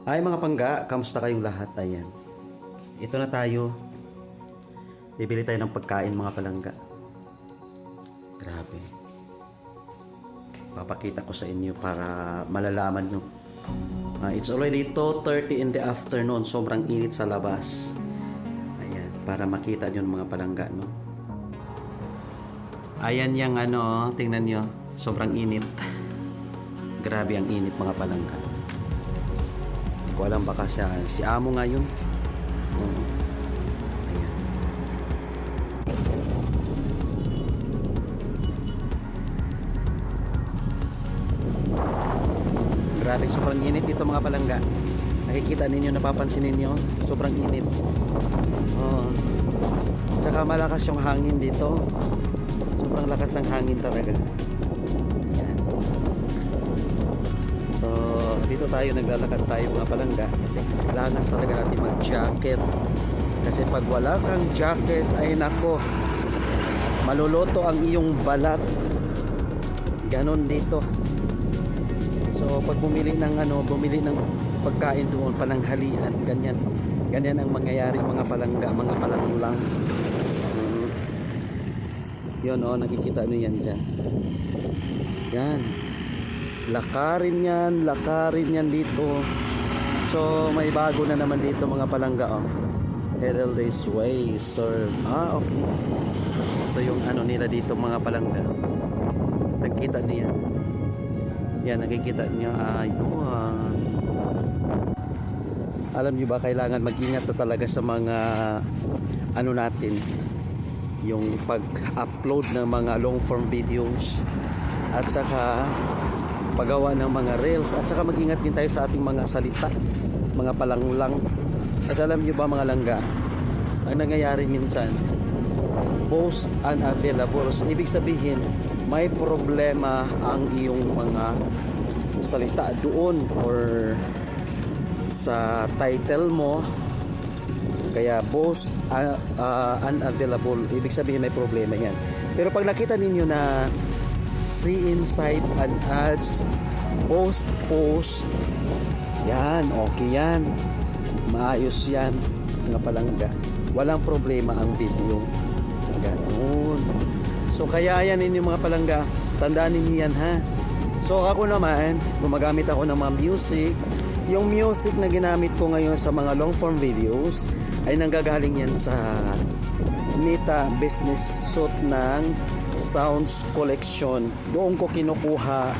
Ay mga pangga, kamusta kayong lahat? Ayan. Ito na tayo. Bibili tayo ng pagkain mga palangga. Grabe. Papakita ko sa inyo para malalaman nyo. It's already 2:30 in the afternoon. Sobrang init sa labas. Ayan. Para makita nyo mga palangga, no? Ayan yung ano, tingnan nyo. Sobrang init. Grabe ang init mga palangga. Hindi ko alam baka siya. Si Amo nga yun. Ayan. Grabe, sobrang init dito mga palangga. Nakikita ninyo, napapansin ninyo. Sobrang init. Tsaka malakas yung hangin dito. Sobrang lakas ng hangin talaga. Ayan. So, dito tayo naglalakad tayo mga palangga kasi kailangan talaga natin mag-jacket. Kasi pag wala kang jacket, ay nako, maluluto ang iyong balat. Ganon dito. So, pag bumili ng pagkain doon, pananghalian, ganyan. Ganyan ang mangyayari mga palangga, mga palanglang. Yun, nakikita nyo yan dyan. Yan. Lakarin yan dito. So, may bago na naman dito mga palangga, Herald Days Way, sir. Okay. Ito yung nila dito mga palangga. Nakikita nyo yan. Yan, nakikita nyo. Ayun. Alam nyo ba, kailangan mag-ingat na talaga sa mga natin, yung pag-upload ng mga long form videos at saka paggawa ng mga reels, at saka mag-ingat din tayo sa ating mga salita, mga palanglang. At alam nyo ba mga langga, ang nangyayari minsan, post unavailable. So, ibig sabihin may problema ang iyong mga salita doon or sa title mo, kaya post unavailable, ibig sabihin may problema yan. Pero pag nakita ninyo na see inside and ads, post, yan, okay yan, maayos yan mga palangga, walang problema ang video. Ganoon. So kaya yan ninyo mga palangga, tandaan ninyo yan ha. So ako naman, gumagamit ako ng mga music. Yung music na ginamit ko ngayon sa mga long form videos ay nanggagaling yan sa Meta Business Suite ng Sounds Collection. Doon ko kinukuha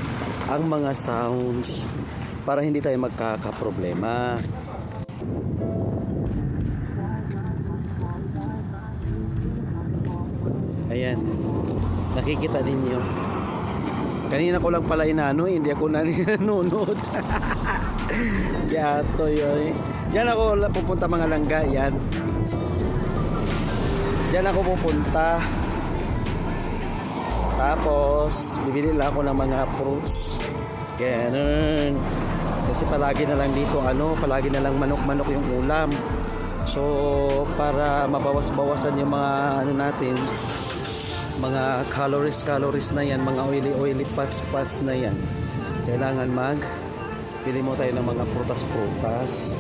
ang mga sounds para hindi tayo magkakaproblema. Ayan, nakikita ninyo. Kanina ko lang pala hindi ako nanonood. Yato yun. Diyan ako pupunta mga langga. Yan. Diyan ako pupunta. Tapos bibili lang ako ng mga fruits. Ganun. Kasi palagi na lang dito palagi na lang manok-manok yung ulam. So para mabawas-bawasan yung mga natin, mga calories na yan, mga oily fats na yan, kailangan pili mo tayo ng mga prutas.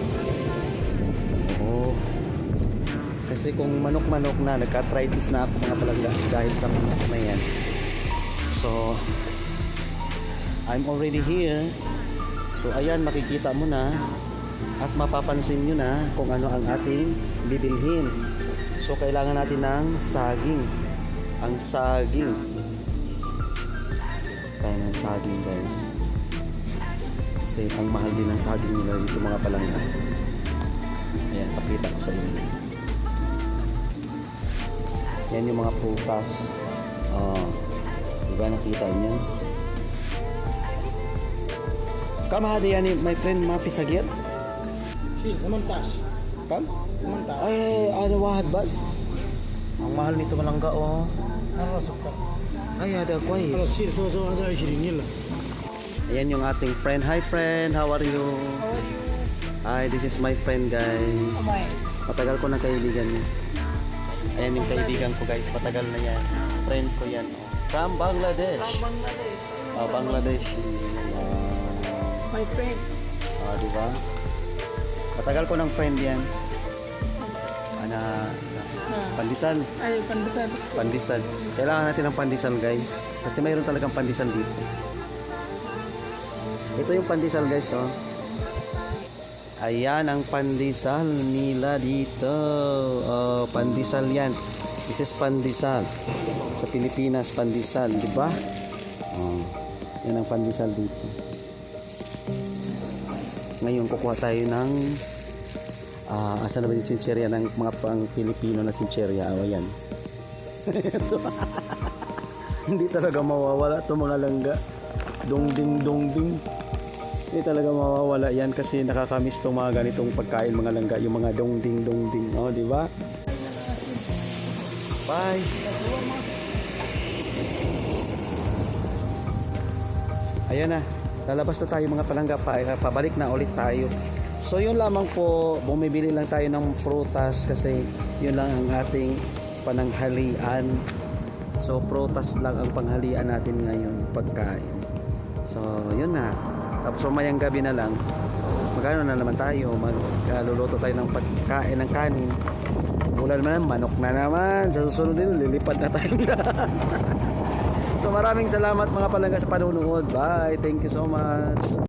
Kasi kung manok-manok na, nagka-arthritis na ako mga palangga dahil sa manok na yan. So I'm already here. So ayan, makikita mo na at mapapansin nyo na kung ano ang ating bibilhin. So kailangan natin ng saging. Ang saging. Kaya ng saging guys. Kasi ang mahal din ng saging nila dito mga palangga. Ayan, pakita ko sa inyo. Yan yung mga prutas. Diba nakita niyo? Kamahada yan my friend Mafi Sagir? Shil, 18. Kam? 18. Ay, wahad bas? Ang mahal nito malangga Ano suka? Ay, ada kway. Kalau shil, so ada 20 nila. Ayan yung ating friend. Hi friend, how are you? Hi, this is my friend guys. Matagal ko na kaibigan niya. Ayan yung kaibigan ko guys, matagal na yan. Friend ko yan. From Bangladesh. Bangladesh. My friend. Diba? Matagal ko ng friend yan. Pandesal. Ay, pandesal. Pandesal. Kailangan natin ng pandesal, guys. Kasi mayroon talagang pandesal dito. Ito yung pandesal, guys, oh. Ayan ang pandesal nila dito. Oh, pandesal yan. This is pandesal. Sa Pilipinas, pandesal, di ba? Oh, yan ang pandesal dito. Ngayon, kukuha tayo ng asan na ba yung chincherya ng mga pang Pilipino na chincherya? O, yan. Ito. Hindi talaga mawawala itong mga langga. Dongding, dongding. Hindi talaga mawawala yan kasi nakakamiss itong mga ganitong pagkain, mga langga. Yung mga dongding, dongding. O, di ba? Bye! Ayan na. Lalabas na tayo mga palangga. Pabalik na ulit tayo. So yun lamang po, bumibili lang tayo ng prutas kasi yun lang ang ating pananghalian. So prutas lang ang panghalian natin ngayon, pagkain. So yun na. Tapos mamayang gabi na lang, magkano na naman tayo, magluluto tayo ng pagkain ng kanin. Ulan naman, manok na naman. Sa susunod din, lilipad na tayo. So maraming salamat mga palangga sa panonood. Bye, thank you so much.